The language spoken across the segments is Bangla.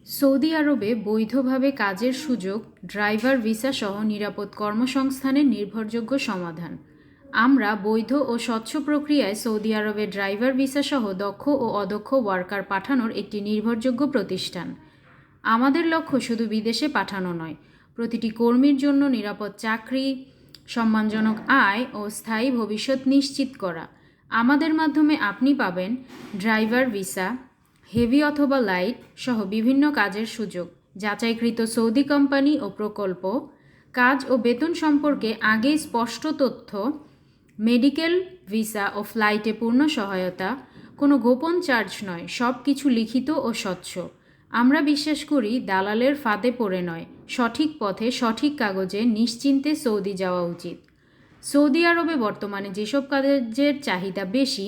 সৌদি আরবে বৈধভাবে কাজের সুযোগ, ড্রাইভার ভিসা সহ নিরাপদ কর্মসংস্থানের নির্ভরযোগ্য সমাধান। আমরা বৈধ ও স্বচ্ছ প্রক্রিয়ায় সৌদি আরবে ড্রাইভার ভিসা সহ দক্ষ ও অদক্ষ ওয়ার্কার পাঠানোর একটি নির্ভরযোগ্য প্রতিষ্ঠান। আমাদের লক্ষ্য শুধু বিদেশে পাঠানো নয়, প্রতিটি কর্মীর জন্য নিরাপদ চাকরি, সম্মানজনক আয় ও স্থায়ী ভবিষ্যৎ নিশ্চিত করা। আমাদের মাধ্যমে আপনি পাবেন ড্রাইভার ভিসা, হেভি অথবা লাইট সহ বিভিন্ন কাজের সুযোগ, যাচাইকৃত সৌদি কোম্পানি ও প্রকল্প, কাজ ও বেতন সম্পর্কে আগেই স্পষ্ট তথ্য, মেডিকেল, ভিসা ও ফ্লাইটে পূর্ণ সহায়তা, কোনো গোপন চার্জ নয়, সব কিছু লিখিত ও স্বচ্ছ। আমরা বিশ্বাস করি দালালের ফাঁদে পড়ে নয়, সঠিক পথে সঠিক কাগজে নিশ্চিন্তে সৌদি যাওয়া উচিত। সৌদি আরবে বর্তমানে যেসব কাজের চাহিদা বেশি: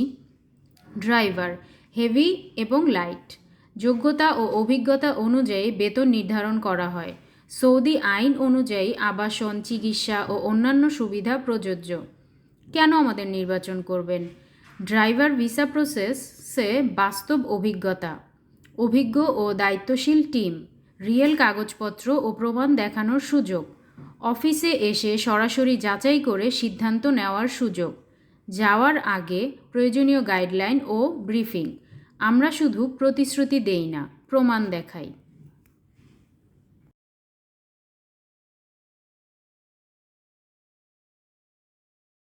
ড্রাইভার, হেভি এবং লাইট। যোগ্যতা ও অভিজ্ঞতা অনুযায়ী বেতন নির্ধারণ করা হয়। সৌদি আইন অনুযায়ী আবাসন, চিকিৎসা ও অন্যান্য সুবিধা প্রযোজ্য। কেন আমাদের নির্বাচন করবেন? ড্রাইভার ভিসা প্রসেসে বাস্তব অভিজ্ঞ ও দায়িত্বশীল টিম, রিয়েল কাগজপত্র ও প্রমাণ দেখানোর সুযোগ, অফিসে এসে সরাসরি যাচাই করে সিদ্ধান্ত নেওয়ার সুযোগ, যাওয়ার আগে প্রয়োজনীয় গাইডলাইন ও ব্রিফিং। আমরা শুধু প্রতিশ্রুতি দেই না, প্রমাণ দেখাই।